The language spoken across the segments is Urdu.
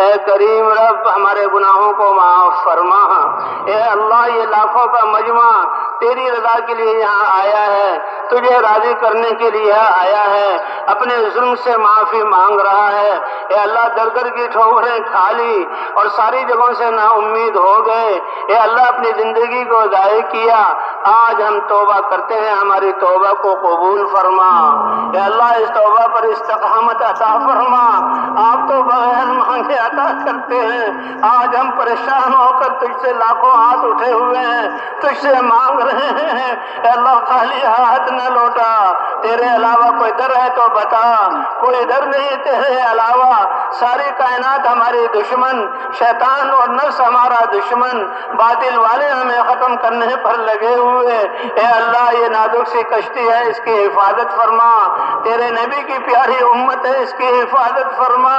اے کریم رب ہمارے گناہوں کو معاف فرما۔ اے اللہ یہ لاکھوں کا مجمع تیری رضا کے لیے یہاں آیا ہے، تجھے راضی کرنے کے لیے آیا ہے، اپنے ظلم سے معافی مانگ رہا ہے۔ اے اللہ در در کی ٹھوکریں کھا لی اور ساری جگہوں سے نا امید ہو گئے۔ اے اللہ اپنی زندگی کو ضائع کیا، آج ہم توبہ کرتے ہیں، ہماری توبہ کو قبول فرما۔ اے اللہ اس توبہ پر استقامت عطا فرما، آپ تو بغیر مانگے عطا کرتے ہیں۔ آج ہم پریشان ہو کر تجھ سے لاکھوں ہاتھ اٹھے ہوئے ہیں، تجھ سے مانگ رہے ہیں۔ اے اللہ خالی ہاتھ نہ لوٹا، تیرے علاوہ کوئی در ہے تو بتا، کوئی در نہیں تیرے علاوہ۔ ساری کائنات ہماری دشمن، شیطان اور نفس ہمارا دشمن، باطل والے ہمیں ختم کرنے پر لگے ہوئے۔ اے اللہ یہ نازک سی کشتی ہے، اس کی حفاظت فرما، تیرے نبی کی پیاری امت ہے، اس کی حفاظت فرما۔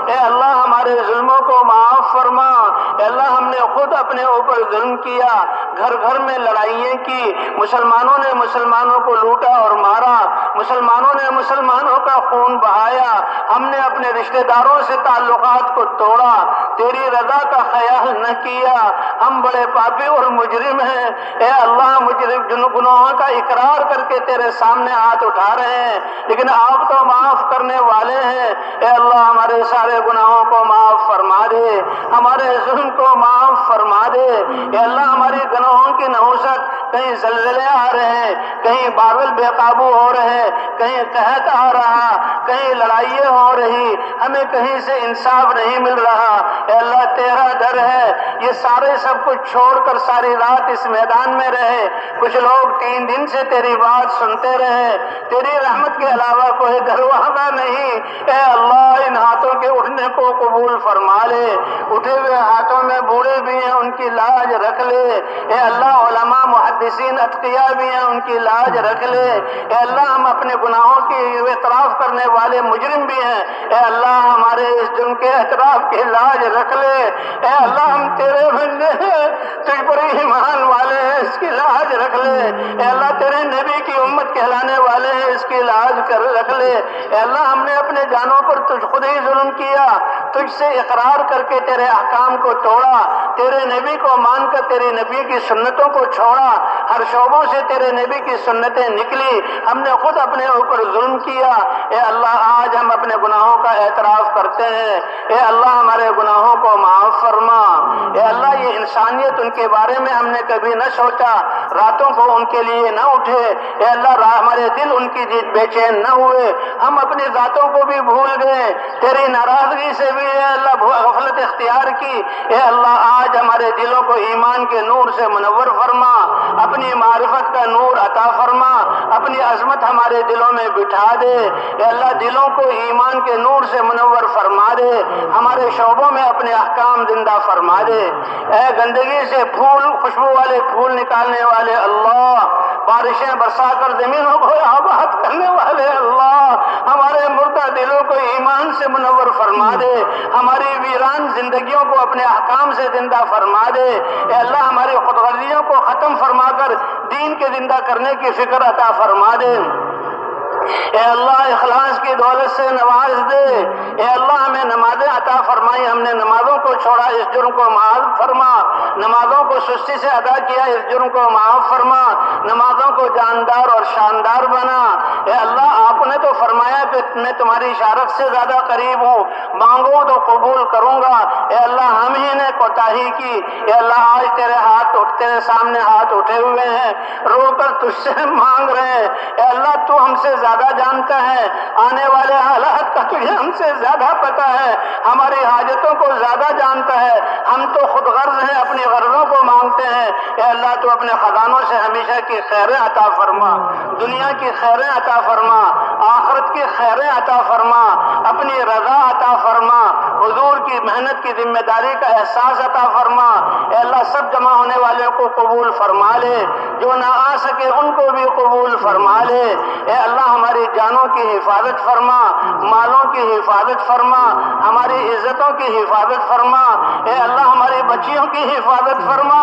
اے اللہ ہمارے ظلموں کو معاف فرما۔ اے اللہ ہم نے خود اپنے اوپر ظلم کیا، گھر گھر میں لڑائیاں کی، مسلمانوں نے مسلمانوں کو لوٹا اور مارا، مسلمانوں نے مسلمانوں کا خون بہایا، ہم نے اپنے رشتہ داروں سے تعلقات کو توڑا، تیری رضا کا خیال نہ کیا، ہم بڑے پاپی اور مجرم ہیں۔ اے اللہ مجرم جن گناہوں کا اقرار کر کے تیرے سامنے ہاتھ اٹھا رہے ہیں، لیکن آپ تو معاف کرنے والے ہیں۔ اے اللہ ہمارے سارے گناہوں کو معاف فرما دے، ہمارے ظلم کو معاف فرما دے۔ اے اللہ ہماری گناہوں کی نحوست، کہیں زلزلے آ رہے ہیں، کہیں بادل بے قابو ہو رہے، کہیں قحط آ رہا، کہیں لڑائیاں ہو رہی، ہمیں کہیں سے انصاف نہیں مل رہا۔ اے اللہ تیرا در ہے، یہ سارے سب کچھ چھوڑ کر ساری رات اس میدان میں رہے، کچھ لوگ 3 دن سے تیری بات سنتے رہے، تیری رحمت کے علاوہ کوئی دروازہ نہیں۔ اے اللہ ان ہاتھوں کے اٹھنے کو قبول فرما لے، اٹھے ہوئے ہاتھوں میں بوڑھے بھی ہیں، ان کی لاج رکھ لے۔ اے اللہ علماء محدثین اتقیاء بھی ہیں، ان کی لاج رکھ لے۔ اے اللہ ہم اپنے گناہوں کی اعتراف کرنے والے مجرم بھی ہیں، اے اللہ ہمارے اس جرم کے اعتراف کی لاج رکھ لے۔ اے اللہ ہم تیرے بندے ہیں، تجھ پر ایمان والے ہیں، اس کی لاج رکھ لے۔ اے اللہ تیرے نبی کی امت کہلانے والے ہیں، اس کی لاج کر رکھ لے۔ اے اللہ ہم نے اپنے جانوں پر تجھ خود ہی ظلم کیا، تجھ سے اقرار کر کے تیرے احکام کو توڑا، تیرے نبی کو مان کر تیرے نبی کی سنتوں کو چھوڑا، ہر شعبوں سے تیرے نبی کی سنتیں نکلی، ہم نے خود اپنے اوپر ظلم کیا۔ اے اللہ آج ہم اپنے گناہوں کا اعتراف کرتے ہیں، اے اللہ ہمارے گناہوں کو معاف فرما۔ اے اللہ یہ انسانیت ان کے بارے میں ہم نے کبھی نہ سوچا، راتوں کو ان کے لیے نہ اٹھے، اے اللہ ہمارے دل ان کی بے چین نہ ہوئے، ہم اپنی ذاتوں کو بھی بھول گئے، تیری ناراضگی سے بھی اے اللہ غفلت اختیار کی۔ اے اللہ آج ہمارے دلوں کو ایمان کے نور سے منور فرما، اپنی معرفت کا نور عطا فرما، اپنی عظمت ہمارے دلوں میں بٹھا دے۔ اے اللہ دلوں کو ایمان کے نور سے منور فرما دے، ہمارے شعبوں میں اپنے احکام زندہ فرما دے۔ اے گندگی سے پھول، خوشبو والے پھول نکالنے والے اللہ، بارشیں برسا کر زمینوں کو آباد کرنے والے اللہ، ہمارے مردہ دلوں کو ایمان سے منور فرما دے، ہماری ویران زندگیوں کو اپنے احکام سے زندہ فرما دے۔ اے اللہ ہماری خودغرضیوں کو ختم فرما کر دین کے زندہ کرنے کی فکر عطا فرما دے۔ اے اللہ اخلاص کی دولت سے نواز دے۔ اے اللہ ہمیں نمازیں عطا فرمائی، ہم نے نمازوں کو چھوڑا، اس جرم کو معاف فرما، نمازوں کو سستی سے ادا کیا، اس جرم کو معاف فرما، نمازوں کو جاندار اور شاندار بنا۔ اے اللہ آپ نے تو فرمایا کہ میں تمہاری شارت سے زیادہ قریب ہوں، مانگو تو قبول کروں گا۔ اے اللہ ہم ہی نے کوتاہی کی، اے اللہ آج تیرے سامنے ہاتھ اٹھے ہوئے ہیں، رو کر تجھ سے مانگ رہے ہیں۔ اے اللہ تو ہم سے زیادہ جانتا ہے، آنے والے حالات کا تجھے ہم سے زیادہ پتا ہے، ہماری حاجتوں کو زیادہ جانتا ہے، ہم تو خود غرض ہیں، اپنی غرضوں کو مانگتے ہیں۔ اے اللہ تو اپنے خزانوں سے ہمیشہ کی خیریں عطا فرما، دنیا کی خیریں عطا فرما، آخرت کی خیریں عطا فرما، اپنی رضا عطا فرما، حضور کی محنت کی ذمہ داری کا احساس عطا فرما۔ اے اللہ سب جمع ہونے والوں کو قبول فرما لے، جو نہ آ سکے ان کو بھی قبول فرما لے۔ اے اللہ ہماری جانوں کی حفاظت فرما، مالوں کی حفاظت فرما، ہماری عزتوں کی حفاظت فرما۔ اے اللہ ہماری بچیوں کی حفاظت فرما،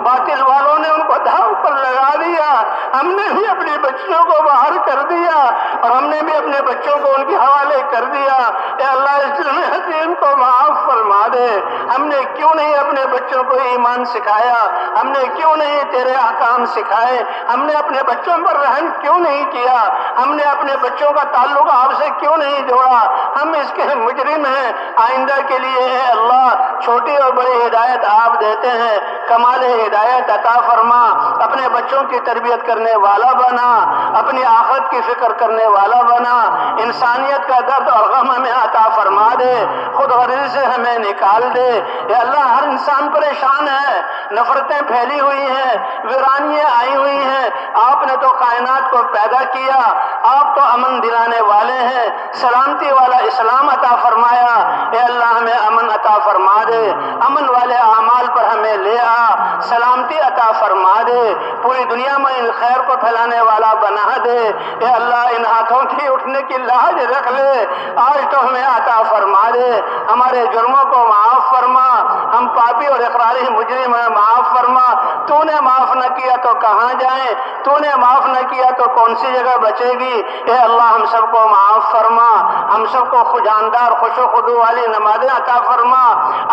باطل والوں نے ان کو داؤ پر لگا دیا، ہم نے بھی اپنی بچیوں کو باہر کر دیا اور ہم نے بھی اپنے بچوں کو ان کے حوالے کر دیا۔ اے اللہ اس جرم عظیم کو معاف فرما۔ فرما دے۔ ہم نے کیوں نہیں اپنے بچوں کو ایمان سکھایا؟ ہم نے کیوں نہیں تیرے احکام سکھائے؟ ہم نے اپنے بچوں پر رحم کیوں نہیں کیا؟ ہم نے اپنے بچوں کا تعلق آپ سے کیوں نہیں جوڑا؟ ہم اس کے مجرم ہیں۔ آئندہ کے لیے اے اللہ چھوٹی اور بڑی ہدایت آپ دیتے ہیں، کمال ہدایت عطا فرما، اپنے بچوں کی تربیت کرنے والا بنا، اپنی آخرت کی فکر کرنے والا بنا، انسانیت کا درد اور غم ہمیں عطا فرما دے، خود غرضی سے ہمیں نکال دے۔ اے اللہ ہر انسان پریشان ہے، نفرتیں پھیلی ہوئی ہیں، ویرانیاں آئی ہوئی ہیں۔ آپ نے تو کائنات کو پیدا کیا، آپ تو امن دلانے والے ہیں، سلامتی والا اسلام عطا فرمایا۔ اے اللہ ہمیں امن عطا فرما دے، امن والے اعمال پر ہمیں لے آ، سلامتی عطا فرما دے، پوری دنیا میں ان خیر کو پھیلانے والا بنا دے۔ اے اللہ ان ہاتھوں کی اٹھنے کی لاج رکھ لے، آج تو ہمیں عطا فرما دے، ہمارے جرموں کو معاف فرما، ہم پاپی اور اقراری مجرم ہیں، معاف فرما۔ تو نے معاف نہ کیا تو کہاں جائیں؟ تو نے معاف نہ کیا تو کون سی جگہ بچے گی؟ اے اللہ ہم سب کو معاف فرما، ہم سب کو جاندار خوش و خضوع والی نمازیں عطا فرما،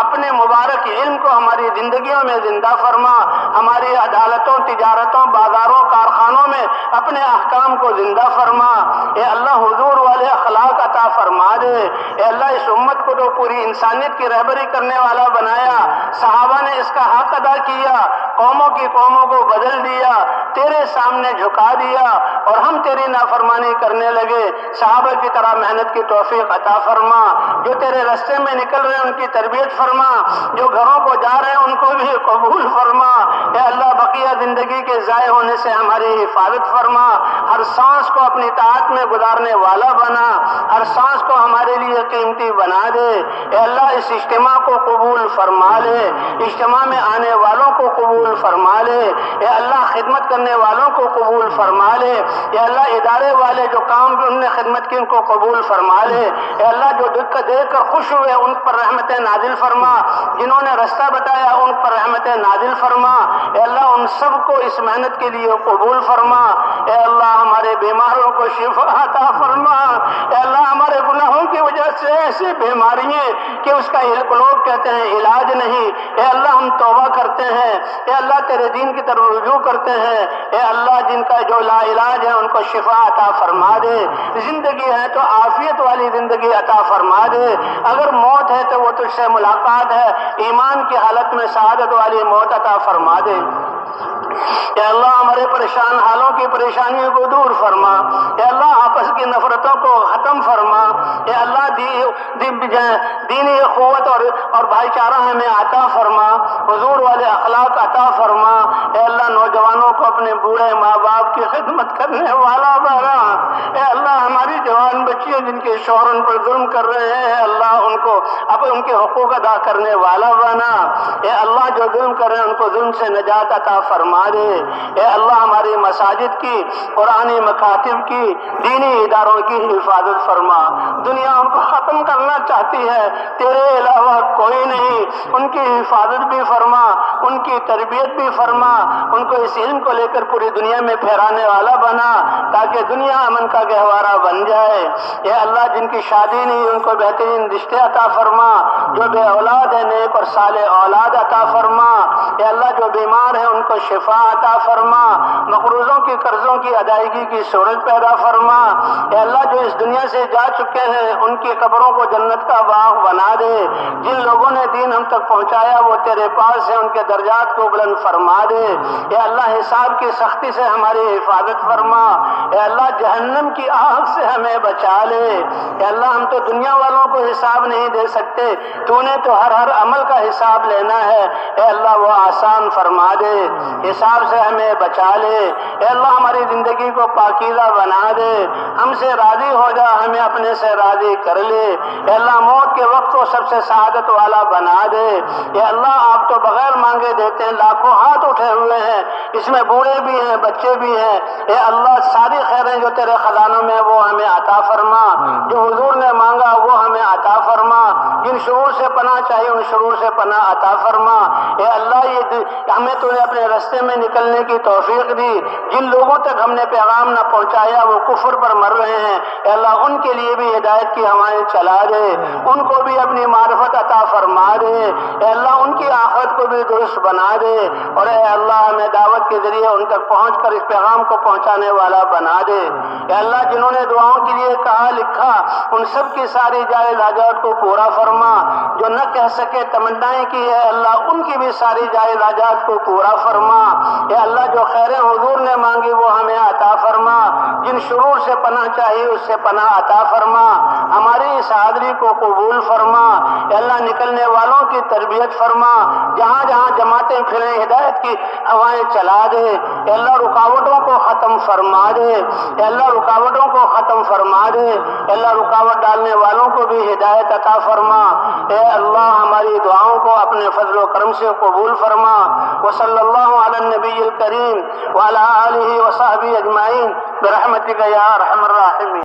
اپنے مبارک علم کو ہماری زندگیوں میں زندہ فرما، ہماری عدالتوں، تجارتوں، بازاروں، کارخانوں میں اپنے احکام کو زندہ فرما۔ اے اللہ حضور والے اخلاق عطا فرما دے۔ اے اللہ اس امت کو تو پوری انسانیت کی رہبری کرنے والا بنایا، صحابہ نے اس کا حق ادا کیا، قوموں کی قوموں کو بدل دیا، تیرے سامنے جھکا دیا اور ہم تیری نافرمانی کرنے لگے۔ صحابہ کی طرح محنت کی توفیق عطا فرما، جو تیرے راستے میں نکل رہے ہیں ان کی تربیت فرما، جو گھروں کو جا رہے ہیں ان کو بھی قبول فرما۔ اے اللہ بقیہ زندگی کے ضائع ہونے سے ہماری حفاظت فرما، ہر سانس کو اپنی طاعت میں گزارنے والا بنا، ہر سانس کو ہمارے لیے قیمتی بنا دے۔ اے اللہ اس اجتماع کو قبول فرما لے، اجتماع میں آنے والوں کو قبول فرما لے۔ اے اللہ خدمت کرنے والوں کو قبول فرما لے۔ اے اللہ ادارے والے جو کام بھی انہوں نے خدمت کی ان کو قبول فرما لے۔ اے اللہ جو دیکھ کر خوش ہوئے ان پر رحمتیں نازل فرما، جنہوں نے رستہ بتایا ان پر رحمتیں نازل فرما۔ اے اللہ ان سب کو اس محنت کے لیے قبول فرما۔ اے اللہ ہمارے بیماروں کو شفا عطا فرما۔ اے اللہ ہمارے گناہوں کی وجہ سے ایسی بیماریاں کہ اس کا لوگ کہتے ہیں علاج نہیں، اے اللہ ہم توبہ کرتے ہیں، اے اللہ تیرے دین کی طرف رجوع کرتے ہیں۔ اے اللہ جن کا جو لا علاج ہے ان کو شفا عطا فرما دے، زندگی ہے تو عافیت والی زندگی عطا فرما دے، اگر موت ہے تو وہ تجھ سے ملاقات ہے، ایمان کی حالت میں سعادت والی موت عطا فرما دے۔ اے اللہ ہمارے پریشان حالوں کی پریشانیوں کو دور فرما، اے اللہ آپس کی نفرتوں کو ختم فرما، اے اللہ دینی قوت اور بھائی چارہ ہمیں عطا فرما، حضور والے اخلاق عطا فرما۔ اے اللہ نوجوانوں کو اپنے بوڑھے ماں باپ کی خدمت کرنے والا بنا۔ اے اللہ ہماری جوان بچیاں جن کے شوہر ان پر ظلم کر رہے ہیں، اے اللہ ان کو اب ان کے حقوق ادا کرنے والا بنا۔ اے اللہ جو ظلم کر رہے ہیں ان کو ظلم سے نجات عطا فرما دے۔ اے اللہ ہماری مساجد کی، قرآنی مکاتب کی، دینی اداروں کی حفاظت فرما۔ دنیا ان کو ختم کرنا چاہتی ہے، تیرے علاوہ کوئی نہیں، ان کی حفاظت بھی فرما، ان کی تربیت بھی فرما، ان کو اس علم کو لے کر پوری دنیا میں پھیرانے والا بنا تاکہ دنیا امن کا گہوارہ بن جائے۔ اے اللہ جن کی شادی نہیں ان کو بہترین رشتے عطا فرما، جو بے اولاد ہے نیک اور صالح اولاد عطا فرما۔ اے اللہ جو بیمار ہے ان کو شفا عطا فرما، مقروضوں کی قرضوں کی ادائیگی کی صورت پیدا فرما۔ اے اللہ جو اس دنیا سے جا چکے ہیں ان کی قبروں کو جنت کا باغ بنا دے، جن لوگوں نے دین ہم تک پہنچایا وہ تیرے پاس ہے، ان کے درجات کو بلند فرما دے۔ اے اللہ حساب کی سختی سے ہماری حفاظت فرما، اے اللہ جہنم کی آگ سے ہمیں بچا لے۔ اے اللہ ہم تو دنیا والوں کو حساب نہیں دے سکتے، تو نے تو ہر عمل کا حساب لینا ہے، اے اللہ وہ آسان فرما دے، حساب سے ہمیں بچا لے۔ اے اللہ ہماری زندگی کو پاکیزہ بنا دے، ہم سے راضی ہو جا، ہمیں اپنے سے راضی کر لے۔ اے اللہ موت کے وقت کو سب سے سعادت والا بنا دے۔ دے۔ اے اللہ آپ تو بغیر مانگے دیتے ہیں، لاکھوں ہاتھ اٹھے ہوئے ہیں، اس میں بوڑھے بھی ہیں، بچے بھی ہیں۔ اے اللہ ساری خیریں جو تیرے خزانوں میں وہ ہمیں عطا فرما، جو حضور نے مانگا وہ ہمیں عطا فرما، جن شرور سے پناہ چاہیے ان شرور سے پناہ عطا فرما۔ اے اللہ ہمیں تو نے اپنے راستے میں نکلنے کی توفیق دی، جن لوگوں تک ہم نے پیغام نہ پہنچایا وہ کفر پر مر رہے ہیں، اے اللہ ان کے لیے بھی ہدایت کی ہوائیں چلا دے، ان کو بھی اپنی معرفت عطا فرما دے، اے اللہ ان کی آخرت کو بھی درست بنا دے، اور اے اللہ ہمیں دعوت کے ذریعے ان تک پہنچ کر اس پیغام کو پہنچانے والا بنا دے۔ اے اللہ جنہوں نے دعاؤں کے لیے کہا لکھا ان سب کی ساری جائز حاجات کو پورا فرما، جو نہ کہہ سکے تمنائیں کی ہے اللہ ان کی بھی ساری جائز حاجات کو پورا فرما۔ اے اللہ جو خیریں حضور نے مانگی وہ ہمیں عطا فرما، جن شرور سے پناہ چاہیے اس سے پناہ عطا فرما، ہماری اس حاضری کو قبول فرما۔ اے اللہ نکلنے والوں کی تربیت فرما، جہاں جہاں جماعتیں پھریں ہدایت کی ہوائیں چلا دے۔ اے اللہ رکاوٹوں کو ختم فرما دے، اے اللہ رکاوٹوں کو ختم فرما دے، اے اللہ رکاوٹ ڈالنے والوں کو بھی ہدایت عطا فرما۔ اے اللہ ہماری دعاؤں کو اپنے فضل و کرم سے قبول فرما۔ وصلی اللہ علی النبی الکریم وعلی آلہ وصحبہ اجمعین برحمتک یا ارحم الراحمین۔